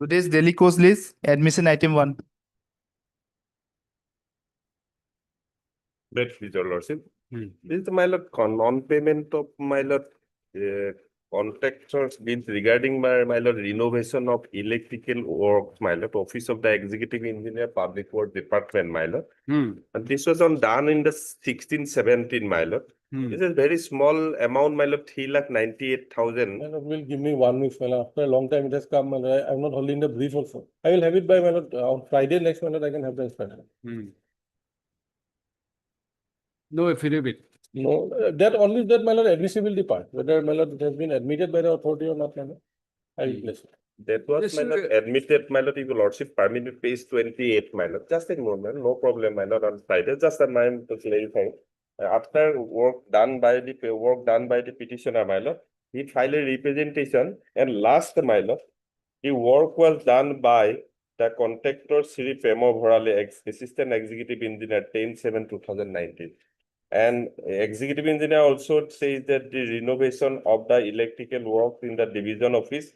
Today's daily course list, admission item 1. Great, Your Lordship. This is my lord, non-payment of my lord, contractors bids regarding my lord renovation of electrical works, my lord, Office of the Executive Engineer, Public Works Department, my lord. And this was done in the 16-17, my lord. This is very small amount, my lord, 3,98,000. My lord, will give me 1 week, my lord. After a long time it has come, my lord. I'm not holding the brief also. I will have it by, my lord, on Friday next, my lord, I can have the inspection. No affidavit. No, that only that, my lord, admissibility part, whether, my lord, it has been admitted by the authority or not, my lord. I will place it. That was, This my is lord, admitted, my lord, Your Lordship, permitted page 28, my lord. Just a moment, no problem, my lord, on Friday. Just a mind to clarify. After work done by the petitioner, my lord, he filed a representation, and last, my lord, the work was done by the contractor Sri Premo Bharale, Assistant Executive Engineer, 10/7/2019. And executive engineer also says that the renovation of the electrical works in the division office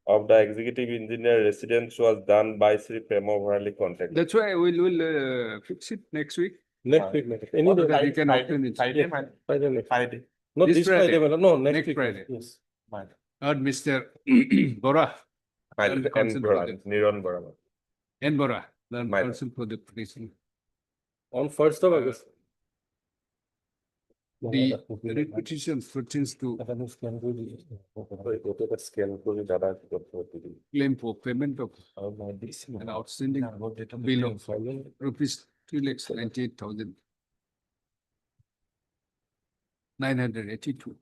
of the executive engineer residence was done by Sri Premo Bharale contractor. That's why we'll fix it next week. Next week, my lord. Any So day. that you can obtain it. Friday next. Friday. Not This this Friday, Friday. my lord. No, next Next week. Friday. Yes. And Mr. Bora And the council Bharan, Niran Bharan. and Bora, the My- council for the petition. On 1st of August. The petition pertains to claim for payment of an outstanding bill of rupees 3,98,982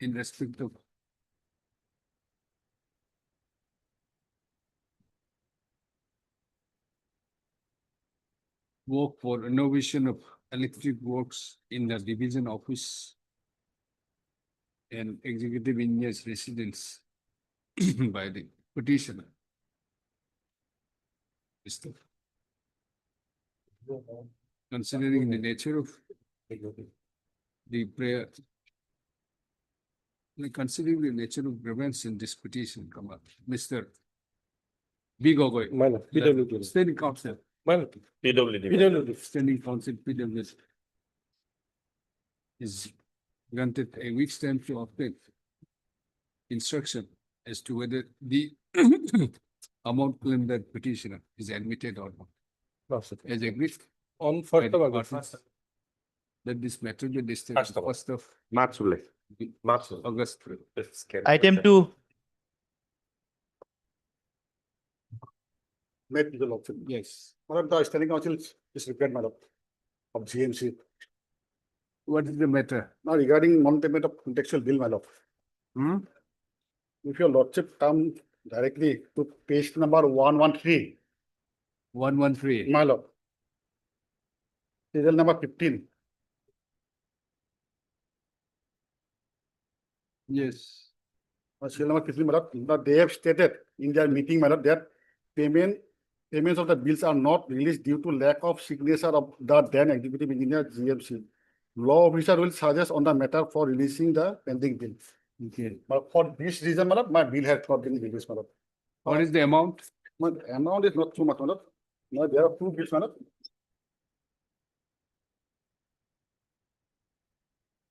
in respect of work for renovation of electric works in the division office and executive engineer's residence by the petitioner. Mr. Considering the nature of the prayer, considering the nature of grievance in this petition, come up, Mr. B. Gogoi, My lord, PWD. Standing Council, My lord, PWD. PWD. Standing Council, PWD, is granted a week's time to obtain instruction as to whether the amount claimed by petitioner is admitted or not. No, sir. As agreed, On by 1st the of August. parties, that this matter be discharged First of 1st of Matsule. Matsule. August. Item 2. Met the lordship. Yes. Madam, the standing council is required, madam, of GMC. What is the matter? Now regarding non-payment of contextual bill, my lord. If your lordship come directly to page number 113, 113. my lord. Serial number 15. Yes. Serial number 15, my lord, that they have stated in their meeting, my lord, that payments of the bills are not released due to lack of signature of the then executive engineer GMC. Law officer will suggest on the matter for releasing the pending bills. Okay. But for this reason, my lord, my bill has not been released, my lord. What is the amount? My amount is not too much, my lord. Now there are two bills, my lord.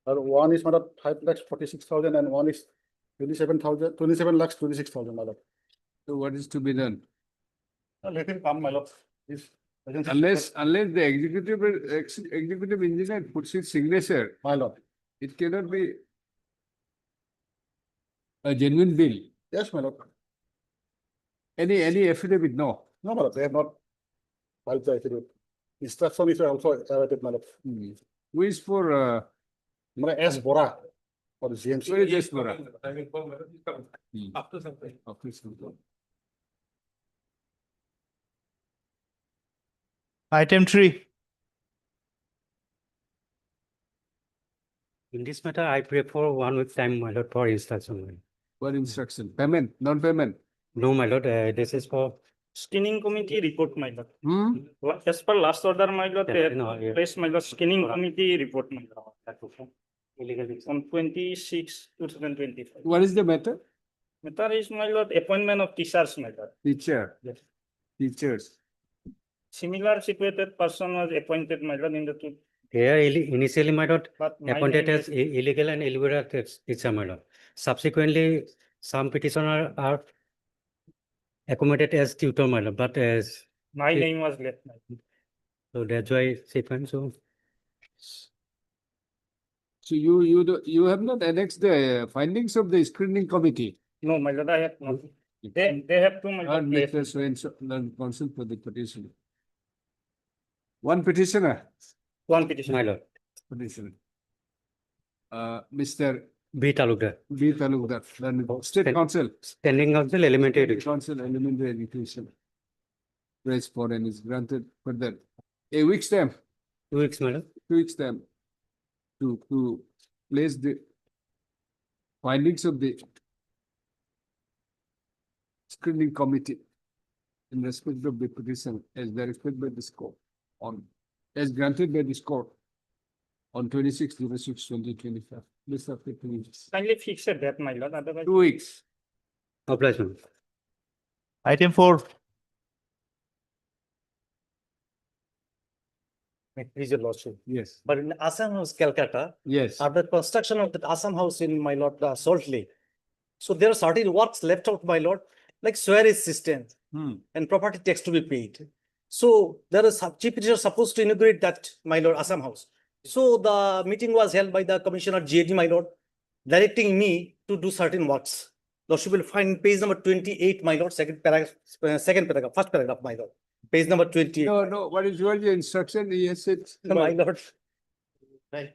One is, my lord, 5,46,000 and one is 27,26,000, my lord. So what is to be done? Let him come, my lord. His agency- Unless the executive engineer puts his signature, My lord. it cannot be a genuine bill. Yes, my lord. Any affidavit, no. No, my lord, they have not filed the affidavit. Instruction is also awaited, my lord. Who is for, My lord, S. Bora for the GMC. where is this for? I will call, my lord. He's coming. After some time. Item 3. In this matter, I pray for 1 week time, my lord, for instruction. What instruction? Payment, non-payment? No, my lord, this is for. Screening committee report, my lord. Hmm? As per last order, my lord, Yeah, no, yeah. place my lord, screening committee report, my lord, Illegal. on 26, 2025. What is the matter? Matter is, my lord, appointment of teachers, my lord. Teacher. Yes. Teachers. Similar situated person was appointed, my lord, in the two, They are initially, my lord, but my appointed name as is- illegal and illegal teacher, my lord. Subsequently, some petitioner are accommodated as tutor, my lord, but as, my it- name was left, my lord. so that's why she found so. So you have not annexed the findings of the screening committee. No, my lord, I have not. They have to, my lord, And place. Mr. Swain, then counsel for the petition. One petitioner, One petition. My lord, petitioner. Mr. B Talukdar, B. Talukdar, then State State- Council. standing council elementary education. Council Elementary Education. Praise for and is granted further. A week's time, 2 weeks, my lord. 2 weeks time to place the findings of the screening committee in respect of the petition as directed by this court as granted by this court on 26/06/2025. This after 2 weeks. Kindly fix a date, my lord, otherwise. 2 weeks. Obligation. Item 4. Please, your lordship. Yes, But in Assam House, Calcutta, yes. after construction of the Assam House in my lord, Salt Lake. So there are certain works left out, my lord, like sewerage system Hmm. and property tax to be paid. So there is chief minister supposed to inaugurate that, my lord, Assam House. So the meeting was held by the commissioner GAD, my lord, directing me to do certain works. Lordship will find page number 28, my lord, second paragraph, first paragraph, my lord. Page number 28. No, what is your instruction? Yes, it's. My lord. Right.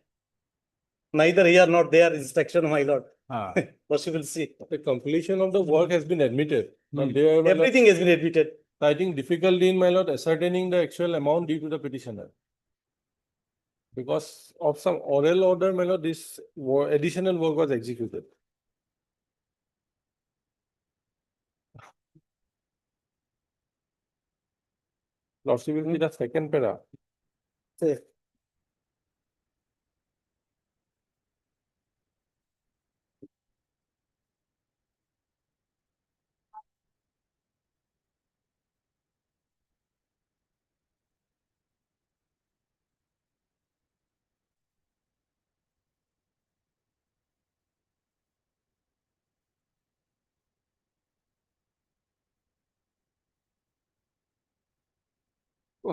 Neither here nor there instruction, my lord. Ah. Lordship will see. The completion of the work has been admitted, but Hmm. they are, my lord, Everything has been admitted. citing difficulty in, my lord, ascertaining the actual amount due to the petitioner. Because of some oral order, my lord, this additional work was executed. Lordship will see the second para. Say,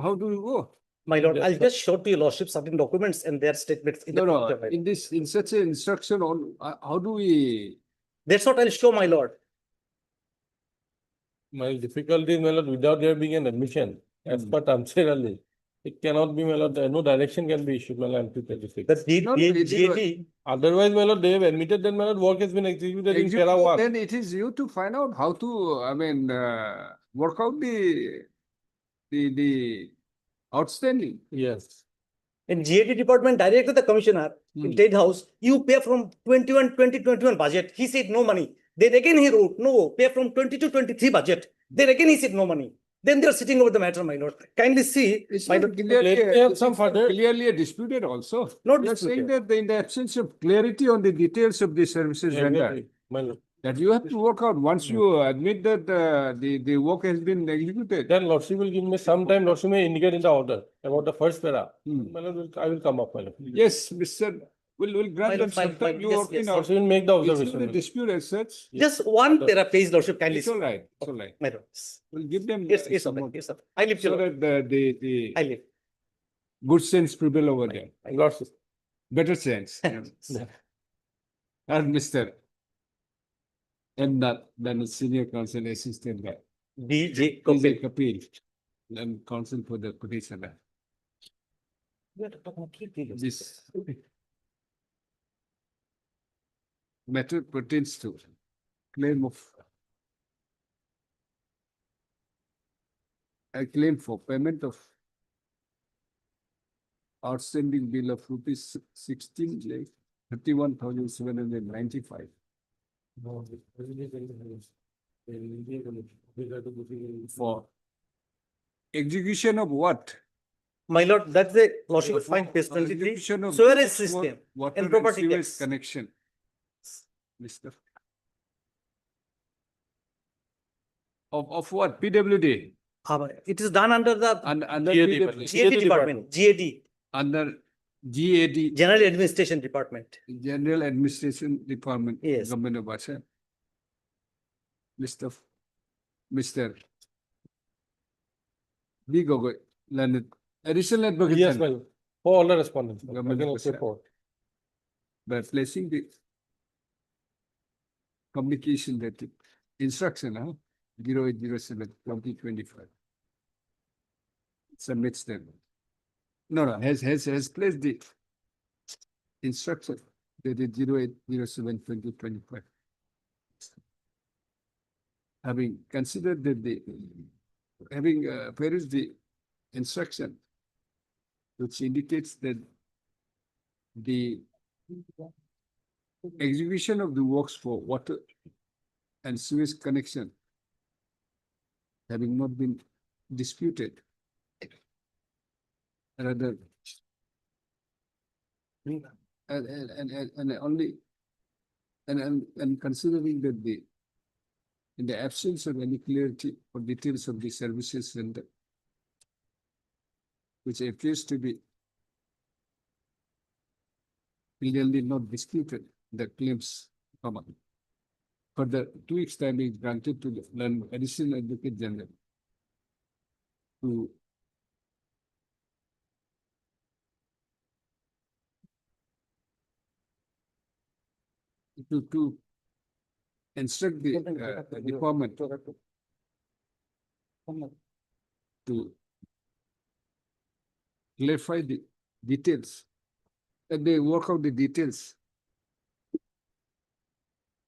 How do we go? My lord, Yes, I'll sir. just show to your lordship certain documents and their statements. In No, the no, picture, my lord. in this, in such an instruction on, how do we? That's what I'll show, my lord. My difficulty is, my lord, without there being an admission, as per Tamsir Ali, it cannot be, my lord, no direction can be issued, my lord, until 36. The No, no, it- GAD, Otherwise, my lord, they have admitted that, my lord, work has been executed in para one. Then it is you to find out how to, I mean, work out the outstanding. Yes. in GAD department directed the commissioner in Hmm. State House, you pay from 2021 budget. He said no money. Then again he wrote, no, pay from 22-23 budget. Then again he said no money. Then they are sitting over the matter, my lord. Kindly see, It's my not lord. clearly, Let me have some it's not further- clearly disputed also. Not You are saying disputed. that in the absence of clarity on the details of the services rendered, Exactly, my lord. that you have to work out once you admit that the work has been executed. Then lordship will give me some time, lordship may indicate in the order about the first para. Hmm. My lord, I will come up, my lord. Yes, Mr. We'll grant Fine, them fine, some time. fine. You Yes, working yes. out. Lordship will make the It's observation. not a my lord. dispute as such. Just one para, please, lordship, kindly. It's all right, it's all right. My lord. We'll give them. Yes, some okay, more- yes, sir. I live, So your lord. that the I live. good sense prevail over there, Lordship. better sense. Yeah. And Mr. And that, then the senior counsel assistant there. DJ Vijay Kapil. Kapil, then counsel for the petitioner. We are talking clearly, lordship. This matter pertains to claim of a claim for payment of outstanding bill of rupees 31,795 for execution of what? My lord, that's the lordship will find page For 23. execution of Sewerage wa- system water and property sewage tax. connection. Mr. of what? PWD? It is done under the Under GAD, GAD department, GAD, under GAD, General Administration Department. General Administration Department. Yes. Government of Assam. Mr. B. Gogoi, learned additional advocate. Yes, General, my lord. For all the respondents. I Government can of okay Assam. for. By placing the communication that instruction, 0807/2025. Submits them. No, has placed the instruction that is 0807/2025. Having considered that having perused the instruction, which indicates that the execution of the works for water and sewage connection having not been disputed. Rather, and only, and considering that in the absence of any clarity or details of the services rendered, which appears to be clearly not disputed, the claims common. Further, 2 weeks time is granted to the additional advocate general to instruct the department to clarify the details, and they work out the details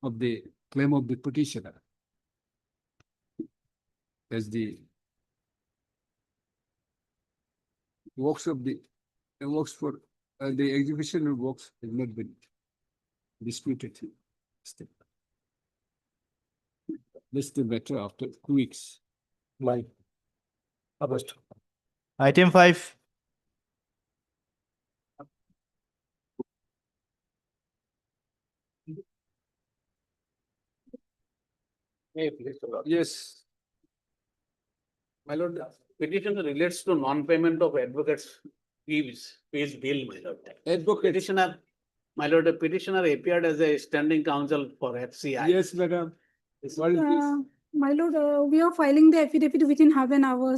of the claim of the petitioner as the works of the works for the execution of works has not been disputed. This the matter after 2 weeks. My. August. Item 5. Yes, My lord, petition relates to non-payment of advocates fees bill, my lord. advocate. Petitioner, my lord, the petitioner appeared as a standing counsel for FCI. Yes, madam. What is this? My lord, we are filing the affidavit within half an hour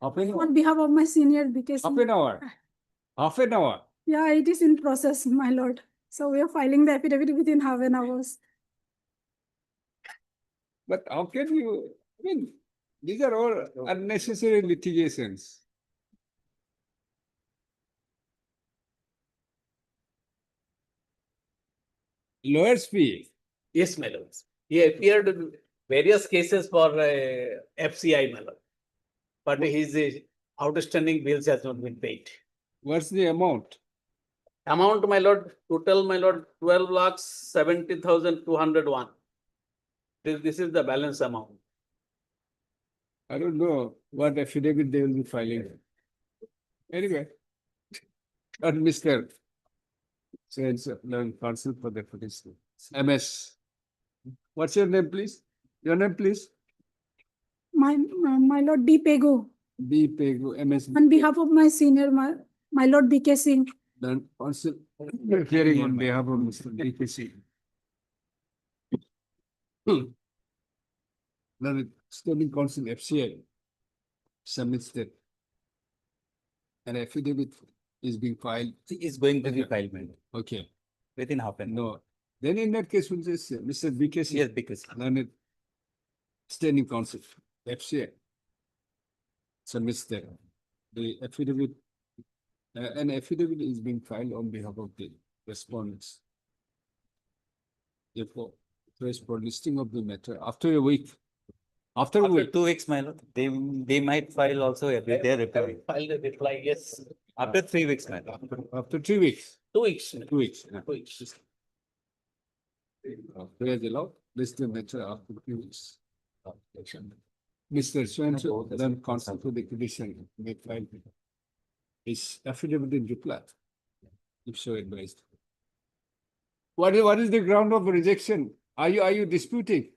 Half an hour? on behalf of my senior because Half an hour? Half an hour? yeah, it is in process, my lord. So we are filing the affidavit within half an hour. But how can you, I mean, these are all unnecessary litigations. Lawyer's fee. Yes, my lord. He appeared in various cases for FCI, my lord. But his outstanding bills has not been paid. What's the amount? Amount, my lord, total, my lord, 12,70,201. This is the balance amount. I don't know what affidavit they will be filing. Anyway. And Mr. Says, counsel for the petition. MS. What's your name, please? Your name, please? My lord D. Pego, B. Pegu, MS. on behalf of my senior, my lord B.K. Singh. Then counsel hearing on behalf of Mr. DKC. Then standing counsel FCI submits that an affidavit is being filed. Is going to be Okay. filed, madam, Okay, within half an hour. no. Then in that case, we'll just say, Mr. BKC. Yes, because Learned standing counsel, FCI. Submits the affidavit. An affidavit is being filed on behalf of the respondents. Therefore, request for listing of the matter after a week. After a after week, 2 weeks, my lord, they might file also their reply. Filed a reply, yes. After 3 weeks, madam. after 3 weeks, 2 weeks. 2 weeks. 2 weeks. Prayer allowed, list the matter after 2 weeks. Mr. Swanson, then counsel to the petition, may file his affidavit in reply, if so advised. What is the ground of rejection? Are you disputing?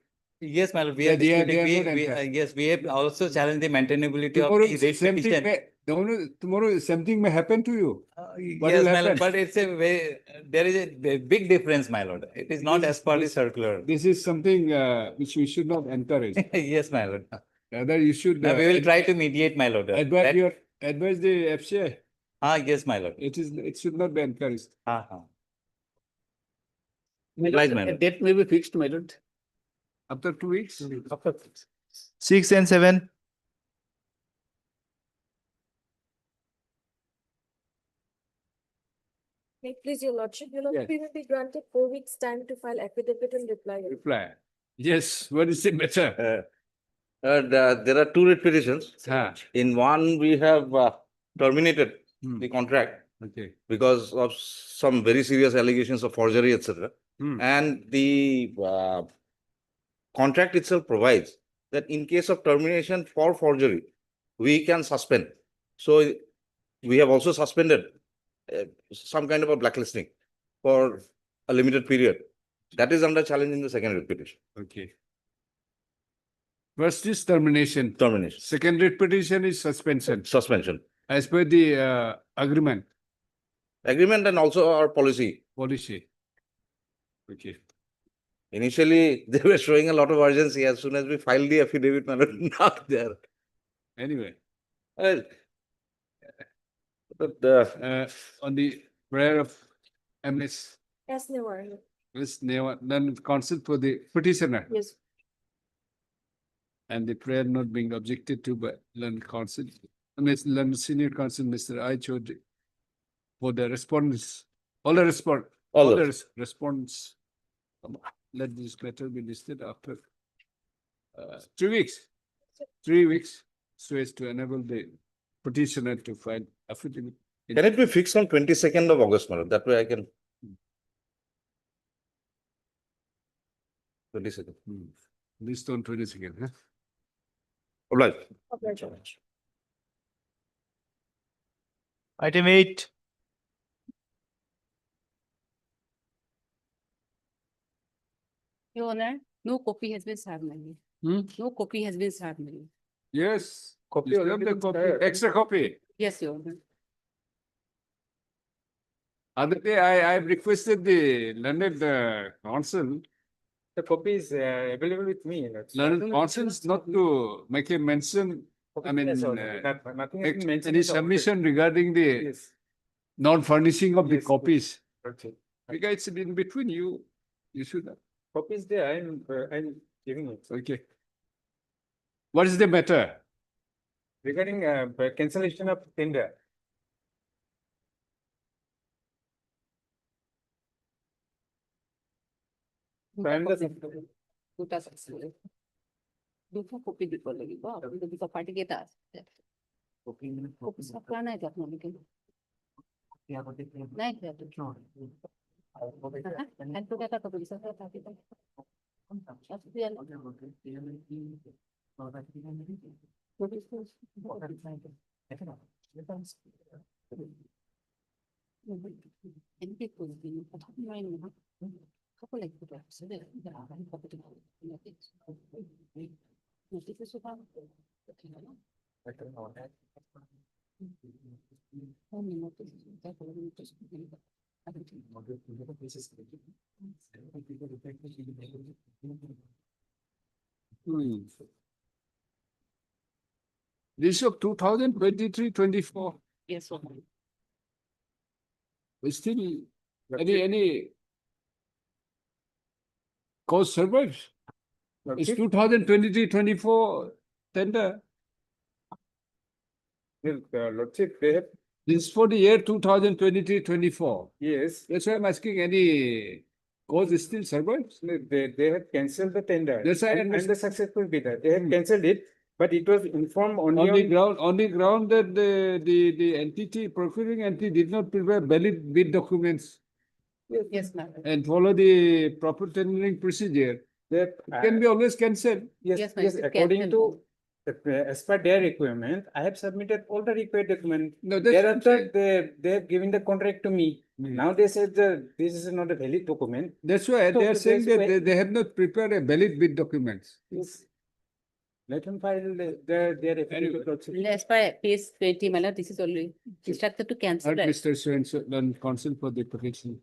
Yes, my lord, we Yeah, are they are- disputing, they are not we, entered. yes, we have also challenged the maintainability of Tomorrow, the rate something petition. may, tomorrow something may happen to you. What Yes, will my happen? lord, but it's a very, there is a big difference, my lord. It is not as per the circular. This is something which we should not encourage. Yes, my lord. Rather, you should Now, we will try to mediate, my lord. advise the FCI. Yes, my lord. It should not be encouraged. Right, my A lord. date may be fixed, my lord. After 2 weeks? After 6 and 7. Please, your lordship, Yes. we will be granted 4 weeks time to file affidavit and reply. Reply. Yes, what is the matter? There are two writ petitions. In one, we have terminated Hmm. the contract Okay. because of some very serious allegations of forgery, etc. Hmm. And the contract itself provides that in case of termination for forgery, we can suspend. So we have also suspended some kind of a blacklisting for a limited period. That is under challenge in the second writ petition. Okay. First is termination. Termination, Second writ petition is suspension, suspension, as per the agreement, agreement, and also our policy. policy. Okay. Initially, they were showing a lot of urgency as soon as we filed the affidavit, not there. Anyway, Well, but, on the prayer of MS, Yes, no worry. Ms. Neva, then counsel for the petitioner Yes. and the prayer not being objected to by learned counsel, Ms. Learned Senior Counsel, Mr. I. Chaudhry, for the respondents, all the response. Let this matter be listed after 3 weeks. 3 weeks, so as to enable the petitioner to file affidavit. can it be fixed on 22nd of August, madam? That way I can. 22nd. List on 22nd, huh? Obliged. Okay, George. Item 8. Your Honor, no copy has been served, my lord. Hmm? No copy has been served, my lord. Yes. Copy You have already the been copy, served. extra copy. Yes, Your Honor. Other day, I requested the learned counsel, The copy is available with me. learned counsels not to make a mention, I mean, Nothing has been mentioned. any submission regarding the Yes. non-furnishing of the Yes, yes. copies. Okay. Because it's in between you, you should have, Copy is there. I'm giving it. okay. What is the matter? Regarding cancellation of tender. দুটা চাইছিলে দুটা copy দিব লাগিব আপুনি দুটা party কেইটা আছে copy পোৱা নাই যে আপোনালোকে নাই এটা কপি দিছে এনেকে কৰি দিম কথা নোৱাৰিম নহয় খাব লাগিব আছে দেই কপিটো This of 2023-24, Yes, sir. we still, any cause survives? It's 2023-24 tender. Lordship, they have, This is for the year 2023-24. yes, That's why I'm asking, any cause is still survives? they have cancelled the tender. That's why I And understand. the successful bidder, they have cancelled it, but it was informed only On the ground that the entity, procuring entity did not prepare valid bid documents Yes, ma'am. and follow the proper tendering procedure, that it can be always cancelled. Yes, Yes, ma'am, yes, it according can to, as per their requirement, I have submitted all the required documents. No, that's what I'm Thereafter, they have given the contract to me. Now they said that this is not a valid document. That's why So they are saying that that's why- they have not prepared a valid bid documents. Yes. Let them file their affidavit also. As per page 20, my lord, this is already instructed to cancel. Heard right? Mr. So-and-so, then counsel for the petition.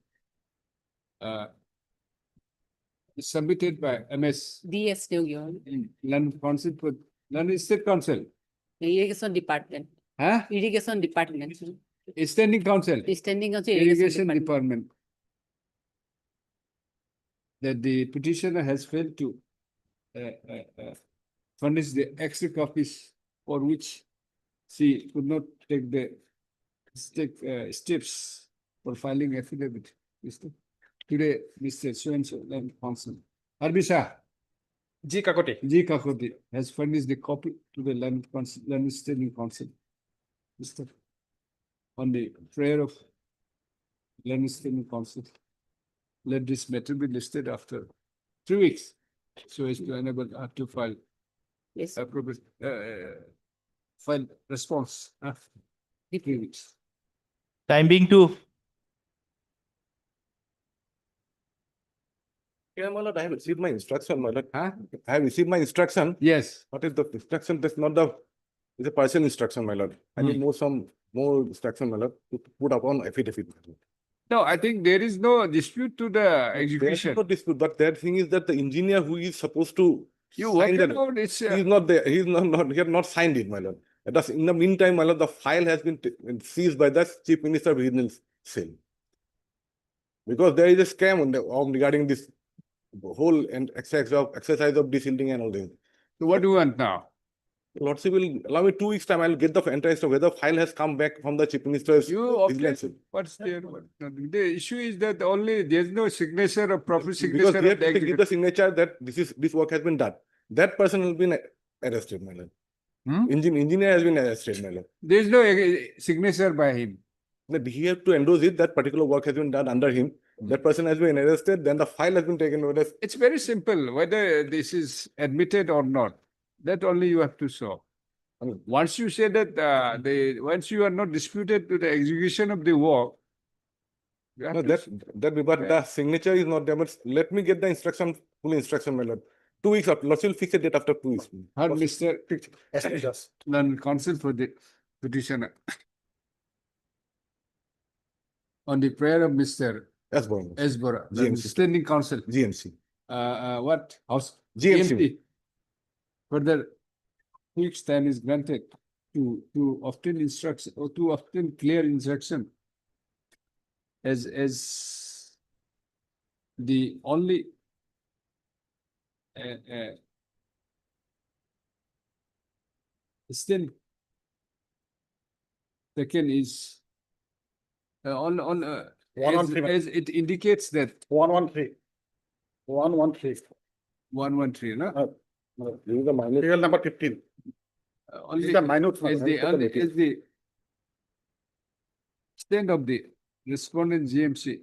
Submitted by MS DS New York, in London Council for London State Council. Irrigation Department, Huh? Irrigation Department, Standing Council, standing on Irrigation Department. That the petitioner has failed to furnish the extra copies for which she could not take the steps for filing affidavit. Today, Mr. So-and-so, Land Council. Arbisa, G Kakoti. G. Kakoti has furnished the copy to the Land Council, Land Standing Council. Mr. On the prayer of Land Standing Council. Let this matter be listed after 3 weeks. So as to enable her to file Yes, appropriate, file response after 3 weeks. Time being 2. Yeah, my lord, I have received my instruction, my lord. Huh? I have received my instruction. Yes. What is the instruction? That's not the, it's a partial instruction, my lord. I need some more instruction, my lord, to put upon affidavit. No, I think there is no dispute to the There is execution. no dispute, but that thing is that the engineer who is supposed to You work sign it that, out, it's, he is not there, he is not, he has not signed it, my lord. Thus, in the meantime, my lord, the file has been seized by the Chief Minister of Regional Cell. Because there is a scam on regarding this whole exercise of desilting and all this. so what do you want now? Lordship will allow me 2 weeks time, I'll get the entire stuff, whether file has come back from the Chief Minister's. You Regional object, Cell. what's there? The issue is that only, there's no signature or proper Because signature they of have the to give executive. the signature that this work has been done. That person will be arrested, my lord. Engineer has been arrested, my lord. There's no signature by him. That he have to endorse it, that particular work has been done under him. That person has been arrested, then the file has been taken over. It's very simple, whether this is admitted or not. That only you have to show. Once you say that, once you are not disputed to the execution of the work. you have No, to but the signature is not there, but let me get the instruction, full instruction, my lord. 2 weeks after, Lordship will fix a date after 2 weeks. Heard Mr. London Council for the petitioner. On the prayer of Mr. That's born. Esbora, the GMC. standing council, GMC. what house? GMC. Further, week's time is granted to obtain instruction or to obtain clear instruction. As the only still second is as it indicates that 113. 113. 113, no? This is the material number 15. This Only is the minute. as the stand of the respondent GMC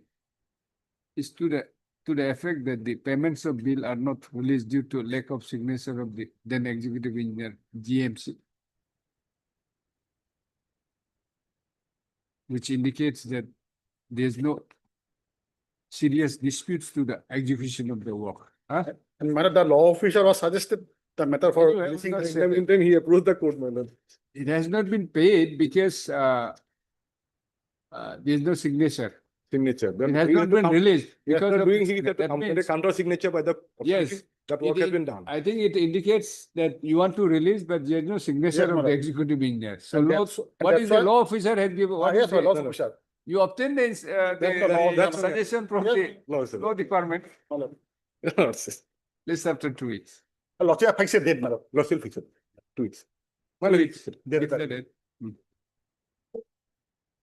is to the effect that the payments of bill are not released due to lack of signature of the then executive engineer GMC. Which indicates that there is no serious disputes to the execution of the work. Huh? And madam, the law officer was suggested the matter for You have releasing not the said statement. Then he approved the code, my lord. It has not been paid because there is no signature. Signature. It has not been released He has because not of doing, this- he had to that come means- a counter signature by the. Yes. That work It has is- been done. I think it indicates that you want to release, but there is no signature Yes, of the madam. executive engineer. So And law- that's- and what that's is the why- law officer has given? what Yes, is my the- law officer. You obtain the the law, the that's- suggestion from Yes. the No, sir. law department, Madam. list after 2 weeks. Lordship fixed a date, madam. Lordship fixed it. 2 weeks. My 2 lord, weeks. fixed it. Fix the date.